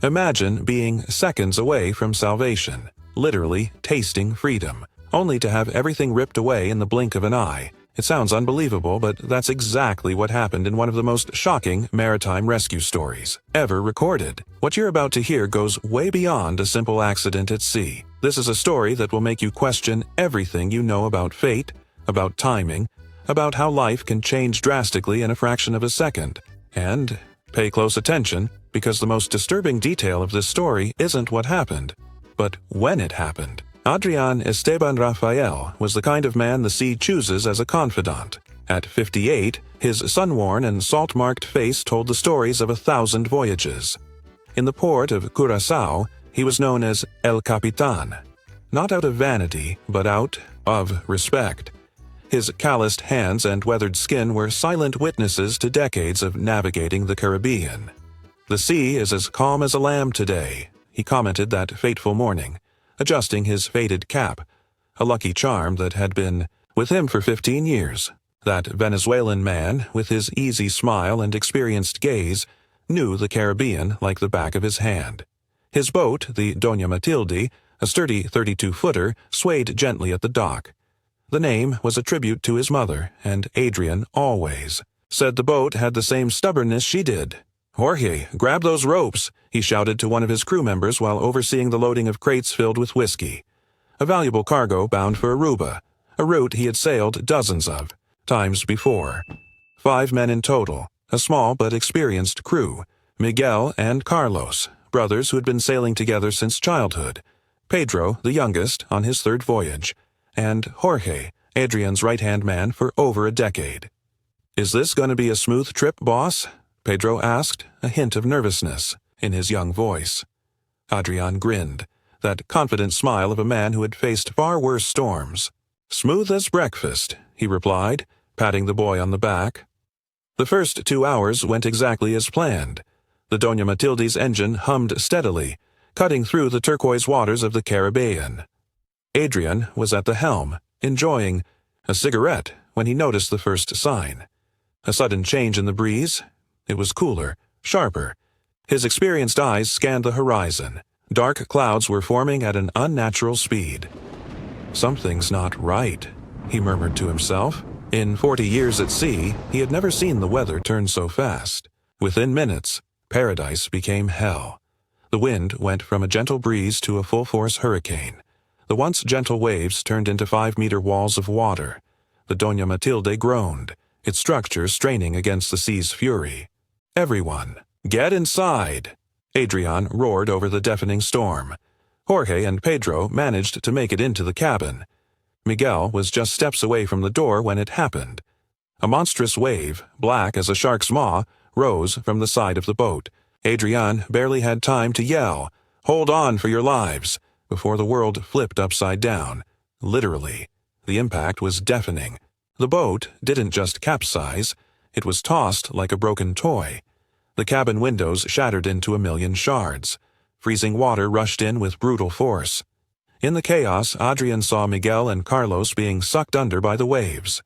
Imagine being seconds away from salvation, literally tasting freedom, only to have everything ripped away in the blink of an eye. It sounds unbelievable, but that's exactly what happened in one of the most shocking maritime rescue stories ever recorded. What you're about to hear goes way beyond a simple accident at sea. This is a story that will make you question everything you know about fate, about timing, about how life can change drastically in a fraction of a second. And pay close attention, because the most disturbing detail of this story isn't what happened, but when it happened. Adrian Esteban Rafael was the kind of man the sea chooses as a confidant. At 58, his sun-worn and salt-marked face told the stories of 1,000 voyages. In the port of Curaçao, he was known as El Capitan, not out of vanity, but out of respect. His calloused hands and weathered skin were silent witnesses to decades of navigating the Caribbean. "The sea is as calm as a lamb today," he commented that fateful morning, adjusting his faded cap, a lucky charm that had been with him for 15 years. That Venezuelan man, with his easy smile and experienced gaze, knew the Caribbean like the back of his hand. His boat, the Doña Matilde, a sturdy 32-footer, swayed gently at the dock. The name was a tribute to his mother, and Adrian always said the boat had the same stubbornness she did. "Jorge, grab those ropes," he shouted to one of his crew members while overseeing the loading of crates filled with whiskey. A valuable cargo bound for Aruba, a route he had sailed dozens of times before. 5 men in total, a small but experienced crew: Miguel and Carlos, brothers who had been sailing together since childhood; Pedro, the youngest, on his 3rd voyage; and Jorge, Adrian's right-hand man for over a decade. "Is this going to be a smooth trip, boss?" Pedro asked, a hint of nervousness in his young voice. Adrian grinned, that confident smile of a man who had faced far worse storms. "Smooth as breakfast," he replied, patting the boy on the back. The first 2 hours went exactly as planned. The Doña Matilde's engine hummed steadily, cutting through the turquoise waters of the Caribbean. Adrian was at the helm, enjoying a cigarette when he noticed the first sign. A sudden change in the breeze. It was cooler, sharper. His experienced eyes scanned the horizon. Dark clouds were forming at an unnatural speed. "Something's not right," he murmured to himself. In 40 years at sea, he had never seen the weather turn so fast. Within minutes, paradise became hell. The wind went from a gentle breeze to a full-force hurricane. The once gentle waves turned into 5-meter walls of water. The Doña Matilde groaned, its structure straining against the sea's fury. "Everyone, get inside!" Adrian roared over the deafening storm. Jorge and Pedro managed to make it into the cabin. Miguel was just steps away from the door when it happened. A monstrous wave, black as a shark's maw, rose from the side of the boat. Adrian barely had time to yell, "Hold on for your lives," before the world flipped upside down. Literally, the impact was deafening. The boat didn't just capsize, it was tossed like a broken toy. The cabin windows shattered into a million shards. Freezing water rushed in with brutal force. In the chaos, Adrian saw Miguel and Carlos being sucked under by the waves.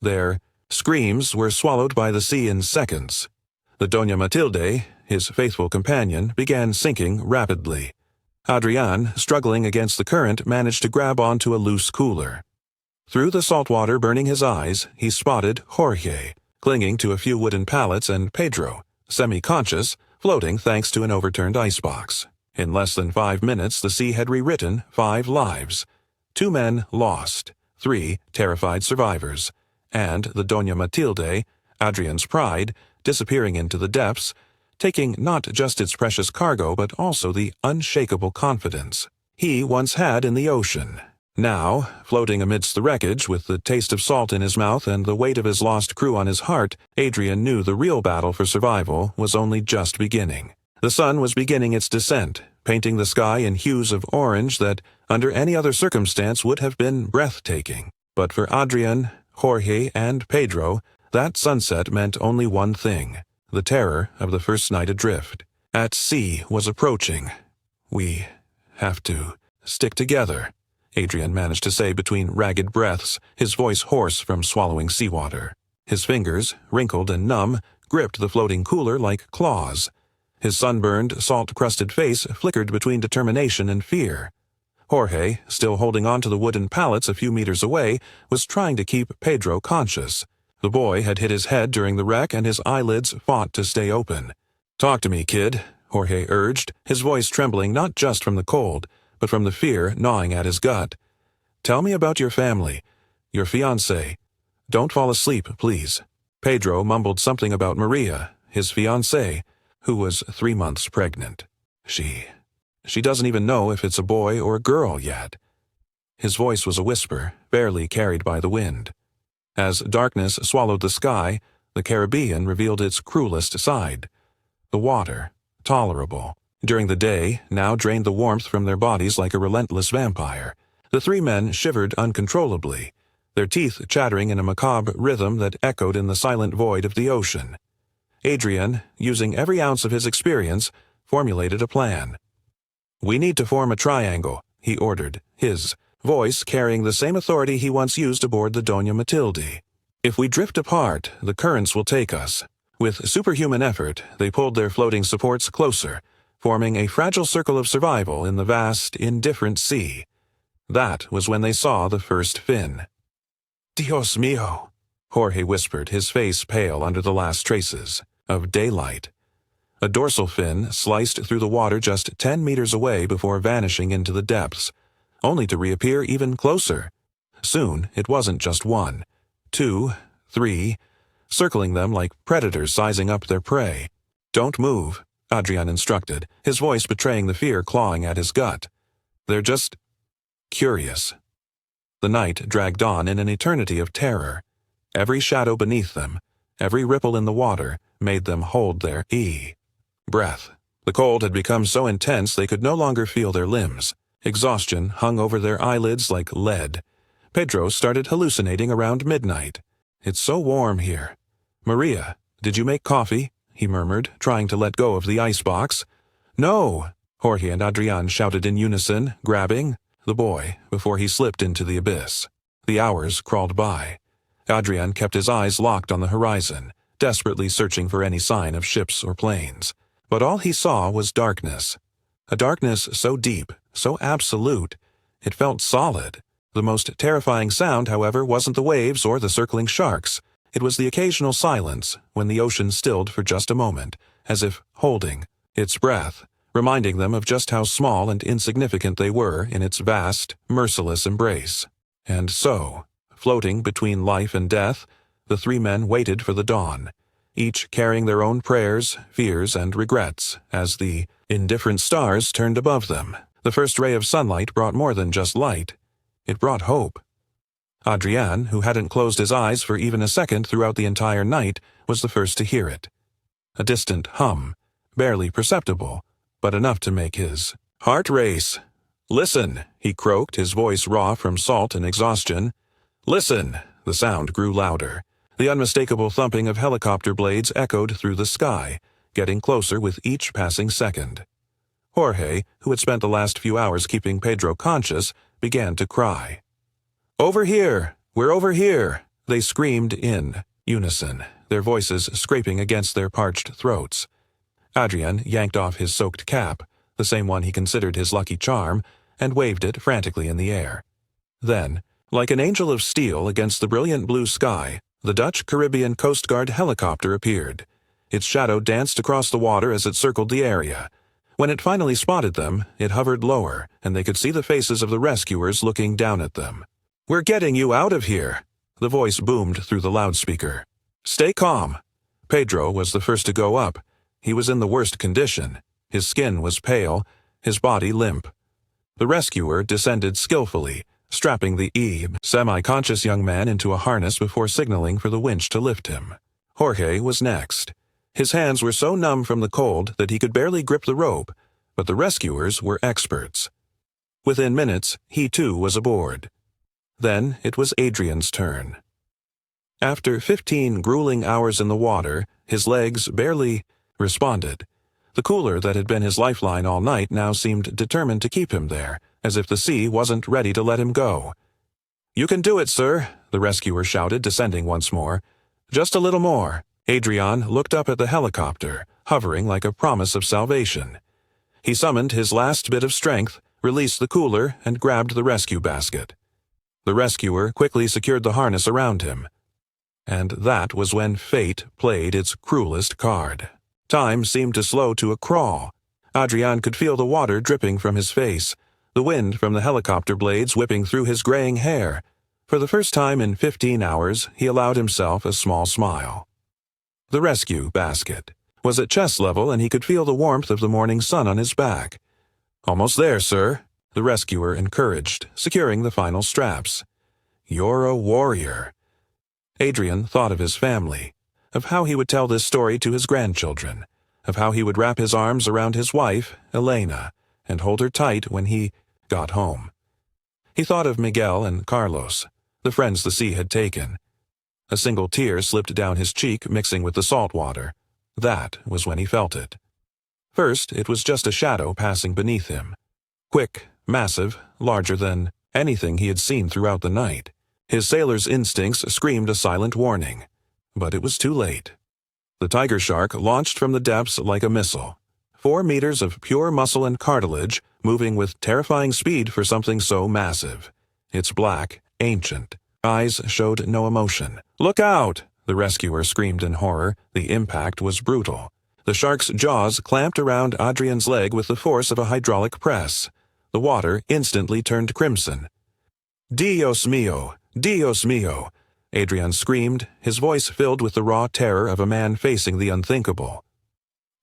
Their screams were swallowed by the sea in seconds. The Doña Matilde, his faithful companion, began sinking rapidly. Adrian, struggling against the current, managed to grab onto a loose cooler. Through the salt water burning his eyes, he spotted Jorge, clinging to a few wooden pallets, and Pedro, semi-conscious, floating thanks to an overturned icebox. In less than 5 minutes, the sea had rewritten 5 lives. 2 men lost, 3 terrified survivors, and the Doña Matilde, Adrian's pride, disappearing into the depths, taking not just its precious cargo but also the unshakable confidence he once had in the ocean. Now, floating amidst the wreckage with the taste of salt in his mouth and the weight of his lost crew on his heart, Adrian knew the real battle for survival was only just beginning. The sun was beginning its descent, painting the sky in hues of orange that, under any other circumstance, would have been breathtaking. But for Adrian, Jorge, and Pedro, that sunset meant only one thing: the terror of the first night adrift. At sea was approaching. "We have to stick together," Adrian managed to say between ragged breaths, his voice hoarse from swallowing seawater. His fingers, wrinkled and numb, gripped the floating cooler like claws. His sunburned, salt-crusted face flickered between determination and fear. Jorge, still holding on to the wooden pallets a few meters away, was trying to keep Pedro conscious. The boy had hit his head during the wreck and his eyelids fought to stay open. "Talk to me, kid," Jorge urged, his voice trembling not just from the cold, but from the fear gnawing at his gut. "Tell me about your family, your fiancé. Don't fall asleep, please." Pedro mumbled something about Maria, his fiancée, who was 3 months pregnant. She doesn't even know if it's a boy or a girl yet. His voice was a whisper, barely carried by the wind. As darkness swallowed the sky, the Caribbean revealed its cruelest side. The water, tolerable, during the day, now drained the warmth from their bodies like a relentless vampire. The three men shivered uncontrollably, their teeth chattering in a macabre rhythm that echoed in the silent void of the ocean. Adrian, using every ounce of his experience, formulated a plan. "We need to form a triangle," he ordered, his voice carrying the same authority he once used aboard the Doña Matilde. "If we drift apart, the currents will take us." With superhuman effort, they pulled their floating supports closer, forming a fragile circle of survival in the vast, indifferent sea. That was when they saw the first fin. "Dios mío," Jorge whispered, his face pale under the last traces of daylight. A dorsal fin sliced through the water just 10 meters away before vanishing into the depths, only to reappear even closer. Soon, it wasn't just 1, 2, 3, circling them like predators sizing up their prey. "Don't move," Adrian instructed, his voice betraying the fear clawing at his gut. "They're just curious." The night dragged on in an eternity of terror. Every shadow beneath them, every ripple in the water, made them hold their breath. The cold had become so intense they could no longer feel their limbs. Exhaustion hung over their eyelids like lead. Pedro started hallucinating around midnight. "It's so warm here. Maria, did you make coffee?" he murmured, trying to let go of the icebox. "No!" Jorge and Adrian shouted in unison, grabbing the boy before he slipped into the abyss. The hours crawled by. Adrian kept his eyes locked on the horizon, desperately searching for any sign of ships or planes. But all he saw was darkness. A darkness so deep, so absolute, it felt solid. The most terrifying sound, however, wasn't the waves or the circling sharks. It was the occasional silence, when the ocean stilled for just a moment, as if holding its breath, reminding them of just how small and insignificant they were in its vast, merciless embrace. And so, floating between life and death, the three men waited for the dawn, each carrying their own prayers, fears, and regrets, as the indifferent stars turned above them. The first ray of sunlight brought more than just light. It brought hope. Adrian, who hadn't closed his eyes for even a second throughout the entire night, was the first to hear it. A distant hum, barely perceptible, but enough to make his heart race. "Listen," he croaked, his voice raw from salt and exhaustion. "Listen!" The sound grew louder. The unmistakable thumping of helicopter blades echoed through the sky, getting closer with each passing second. Jorge, who had spent the last few hours keeping Pedro conscious, began to cry. "Over here! We're over here!" They screamed in unison, their voices scraping against their parched throats. Adrian yanked off his soaked cap, the same one he considered his lucky charm, and waved it frantically in the air. Then, like an angel of steel against the brilliant blue sky, the Dutch Caribbean Coast Guard helicopter appeared. Its shadow danced across the water as it circled the area. When it finally spotted them, it hovered lower, and they could see the faces of the rescuers looking down at them. "We're getting you out of here," the voice boomed through the loudspeaker. "Stay calm." Pedro was the first to go up. He was in the worst condition. His skin was pale, his body limp. The rescuer descended skillfully, strapping the semi-conscious young man into a harness before signaling for the winch to lift him. Jorge was next. His hands were so numb from the cold that he could barely grip the rope, but the rescuers were experts. Within minutes, he too was aboard. Then it was Adrian's turn. After 15 grueling hours in the water, his legs barely responded. The cooler that had been his lifeline all night now seemed determined to keep him there, as if the sea wasn't ready to let him go. "You can do it, sir," the rescuer shouted, descending once more. "Just a little more." Adrian looked up at the helicopter, hovering like a promise of salvation. He summoned his last bit of strength, released the cooler, and grabbed the rescue basket. The rescuer quickly secured the harness around him. And that was when fate played its cruelest card. Time seemed to slow to a crawl. Adrian could feel the water dripping from his face, the wind from the helicopter blades whipping through his graying hair. For the first time in 15 hours, he allowed himself a small smile. The rescue basket was at chest level, and he could feel the warmth of the morning sun on his back. "Almost there, sir," the rescuer encouraged, securing the final straps. "You're a warrior." Adrian thought of his family, of how he would tell this story to his grandchildren, of how he would wrap his arms around his wife, Elena, and hold her tight when he got home. He thought of Miguel and Carlos, the friends the sea had taken. A single tear slipped down his cheek, mixing with the salt water. That was when he felt it. First, it was just a shadow passing beneath him. Quick, massive, larger than anything he had seen throughout the night. His sailor's instincts screamed a silent warning. But it was too late. The tiger shark launched from the depths like a missile. 4 meters of pure muscle and cartilage, moving with terrifying speed for something so massive. Its black, ancient eyes showed no emotion. "Look out!" the rescuer screamed in horror. The impact was brutal. The shark's jaws clamped around Adrian's leg with the force of a hydraulic press. The water instantly turned crimson. "Dios mío! Dios mío!" Adrian screamed, his voice filled with the raw terror of a man facing the unthinkable.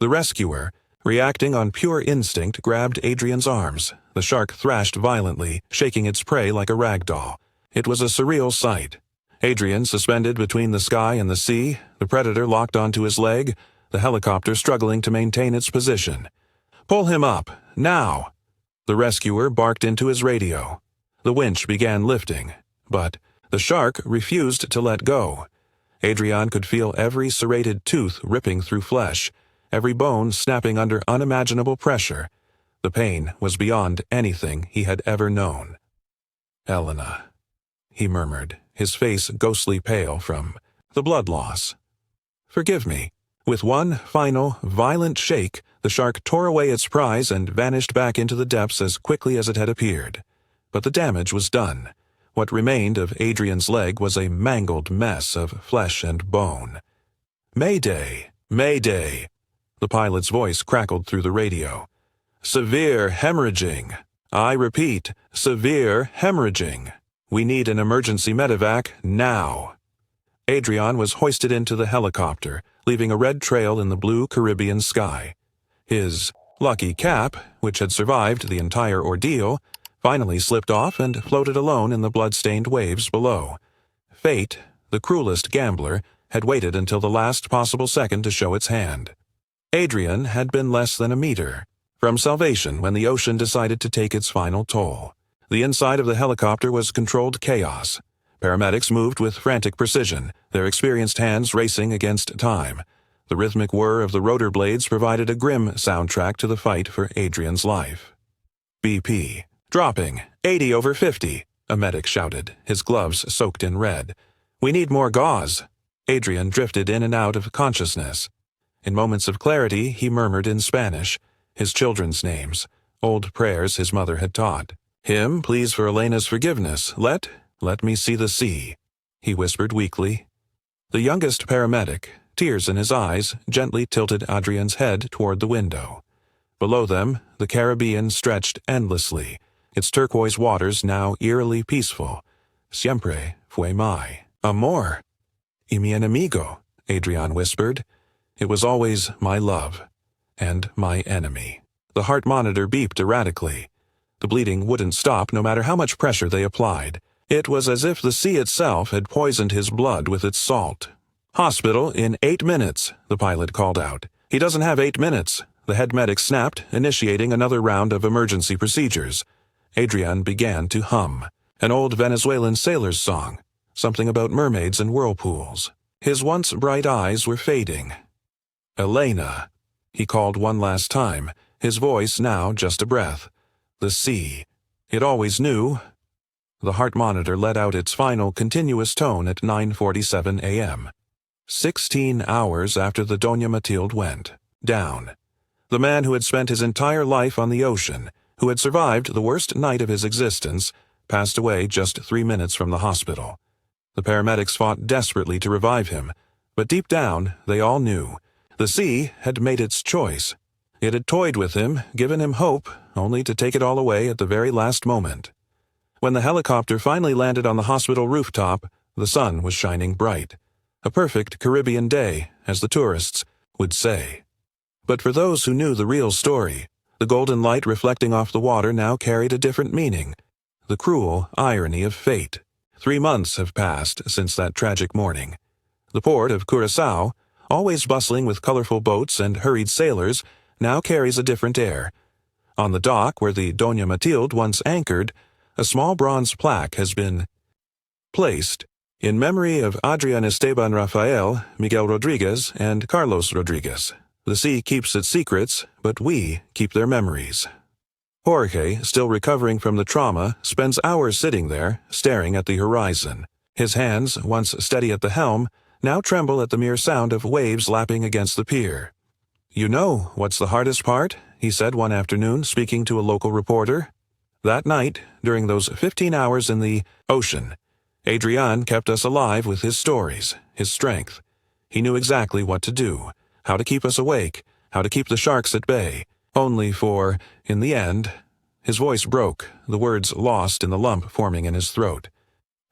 The rescuer, reacting on pure instinct, grabbed Adrian's arms. The shark thrashed violently, shaking its prey like a rag doll. It was a surreal sight. Adrian suspended between the sky and the sea, the predator locked onto his leg, the helicopter struggling to maintain its position. "Pull him up, now!" The rescuer barked into his radio. The winch began lifting, but the shark refused to let go. Adrian could feel every serrated tooth ripping through flesh, every bone snapping under unimaginable pressure. The pain was beyond anything he had ever known. "Elena," he murmured, his face ghostly pale from the blood loss. "Forgive me." With one final, violent shake, the shark tore away its prize and vanished back into the depths as quickly as it had appeared. But the damage was done. What remained of Adrian's leg was a mangled mess of flesh and bone. "Mayday! Mayday!" The pilot's voice crackled through the radio. "Severe hemorrhaging. I repeat, severe hemorrhaging. We need an emergency medevac now." Adrian was hoisted into the helicopter, leaving a red trail in the blue Caribbean sky. His lucky cap, which had survived the entire ordeal, finally slipped off and floated alone in the blood-stained waves below. Fate, the cruelest gambler, had waited until the last possible second to show its hand. Adrian had been less than a meter from salvation when the ocean decided to take its final toll. The inside of the helicopter was controlled chaos. Paramedics moved with frantic precision, their experienced hands racing against time. The rhythmic whir of the rotor blades provided a grim soundtrack to the fight for Adrian's life. "BP. Dropping. 80 over 50, a medic shouted, his gloves soaked in red. "We need more gauze." Adrian drifted in and out of consciousness. In moments of clarity, he murmured in Spanish, his children's names, old prayers his mother had taught. "Him, please for Elena's forgiveness. Let me see the sea," he whispered weakly. The youngest paramedic, tears in his eyes, gently tilted Adrian's head toward the window. Below them, the Caribbean stretched endlessly, its turquoise waters now eerily peaceful. "Siempre fue mi amor. Y mi enemigo," Adrian whispered. "It was always my love. And my enemy." The heart monitor beeped erratically. The bleeding wouldn't stop no matter how much pressure they applied. It was as if the sea itself had poisoned his blood with its salt. "Hospital in 8 minutes," the pilot called out. "He doesn't have 8 minutes." The head medic snapped, initiating another round of emergency procedures. Adrian began to hum. An old Venezuelan sailor's song. Something about mermaids and whirlpools. His once bright eyes were fading. "Elena," he called one last time, his voice now just a breath. "The sea. It always knew." The heart monitor let out its final continuous tone at 9:47 a.m. 16 hours after the Doña Matilde went. down. The man who had spent his entire life on the ocean, who had survived the worst night of his existence, passed away just 3 minutes from the hospital. The paramedics fought desperately to revive him, but deep down, they all knew. The sea had made its choice. It had toyed with him, given him hope, only to take it all away at the very last moment. When the helicopter finally landed on the hospital rooftop, the sun was shining bright. A perfect Caribbean day, as the tourists would say. But for those who knew the real story, the golden light reflecting off the water now carried a different meaning. The cruel irony of fate. 3 months have passed since that tragic morning. The port of Curaçao, always bustling with colorful boats and hurried sailors, now carries a different air. On the dock where the Doña Matilde once anchored, a small bronze plaque has been placed in memory of Adrian Esteban Rafael, Miguel Rodriguez, and Carlos Rodriguez. The sea keeps its secrets, but we keep their memories. Jorge, still recovering from the trauma, spends hours sitting there, staring at the horizon. His hands, once steady at the helm, now tremble at the mere sound of waves lapping against the pier. "You know what's the hardest part?" he said one afternoon, speaking to a local reporter. That night, during those 15 hours in the ocean, Adrian kept us alive with his stories, his strength. He knew exactly what to do, how to keep us awake, how to keep the sharks at bay, only for, in the end, his voice broke, the words lost in the lump forming in his throat.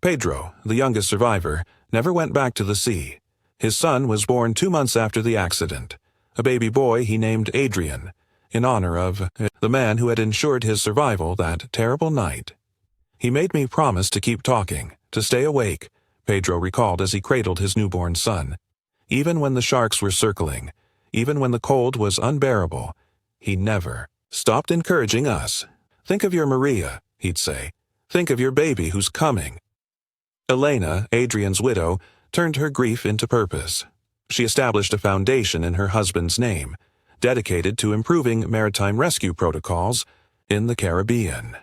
Pedro, the youngest survivor, never went back to the sea. His son was born 2 months after the accident, a baby boy he named Adrian, in honor of the man who had ensured his survival that terrible night. "He made me promise to keep talking, to stay awake," Pedro recalled as he cradled his newborn son. Even when the sharks were circling, even when the cold was unbearable, he never stopped encouraging us. "Think of your Maria," he'd say. "Think of your baby who's coming." Elena, Adrian's widow, turned her grief into purpose. She established a foundation in her husband's name, dedicated to improving maritime rescue protocols in the Caribbean.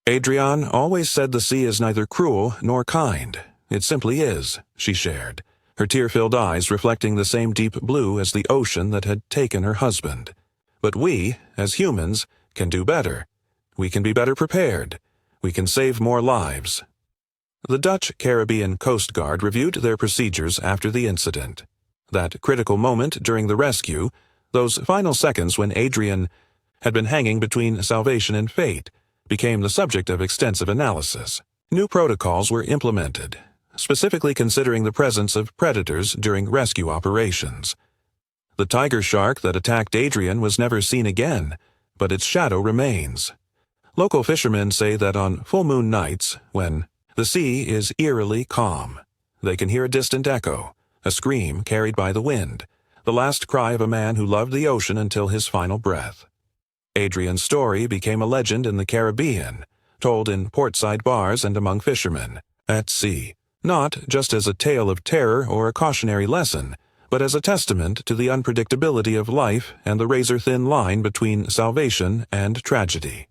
"Adrian always said the sea is neither cruel nor kind. It simply is," she shared, her tear-filled eyes reflecting the same deep blue as the ocean that had taken her husband. "But we, as humans, can do better. We can be better prepared. We can save more lives." The Dutch Caribbean Coast Guard reviewed their procedures after the incident. That critical moment during the rescue, those final seconds when Adrian had been hanging between salvation and fate, became the subject of extensive analysis. New protocols were implemented, specifically considering the presence of predators during rescue operations. The tiger shark that attacked Adrian was never seen again, but its shadow remains. Local fishermen say that on full moon nights, when the sea is eerily calm, they can hear a distant echo, a scream carried by the wind, the last cry of a man who loved the ocean until his final breath. Adrian's story became a legend in the Caribbean, told in portside bars and among fishermen, at sea, not just as a tale of terror or a cautionary lesson, but as a testament to the unpredictability of life and the razor-thin line between salvation and tragedy.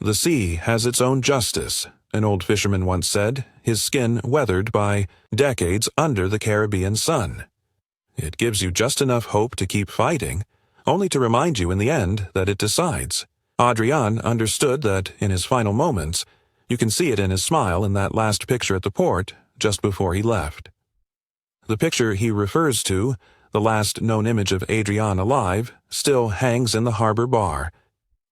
"The sea has its own justice," an old fisherman once said, his skin weathered by decades under the Caribbean sun. "It gives you just enough hope to keep fighting, only to remind you in the end that it decides." Adrian understood that in his final moments, you can see it in his smile in that last picture at the port just before he left. The picture he refers to, the last known image of Adrian alive, still hangs in the harbor bar.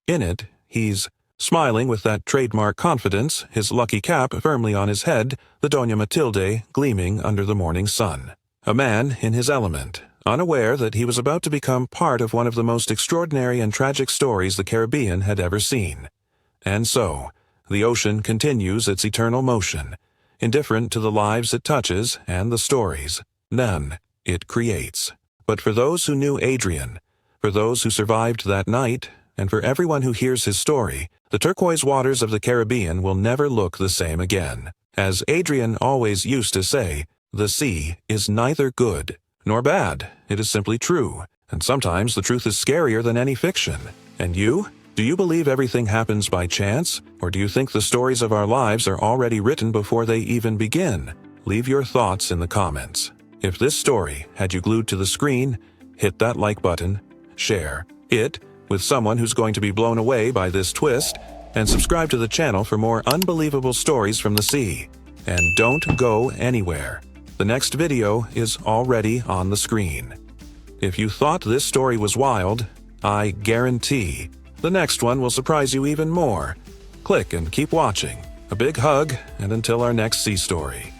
In it, he's smiling with that trademark confidence, his lucky cap firmly on his head, the Doña Matilde gleaming under the morning sun. A man in his element, unaware that he was about to become part of one of the most extraordinary and tragic stories the Caribbean had ever seen. And so, the ocean continues its eternal motion, indifferent to the lives it touches and the stories, none, it creates. But for those who knew Adrian, for those who survived that night, and for everyone who hears his story, the turquoise waters of the Caribbean will never look the same again. As Adrian always used to say, the sea is neither good nor bad. It is simply true. And sometimes the truth is scarier than any fiction. And you? Do you believe everything happens by chance? Or do you think the stories of our lives are already written before they even begin? Leave your thoughts in the comments. If this story had you glued to the screen, hit that like button, share it with someone who's going to be blown away by this twist, and subscribe to the channel for more unbelievable stories from the sea. And don't go anywhere. The next video is already on the screen. If you thought this story was wild, I guarantee the next one will surprise you even more. Click and keep watching. A big hug, and until our next sea story.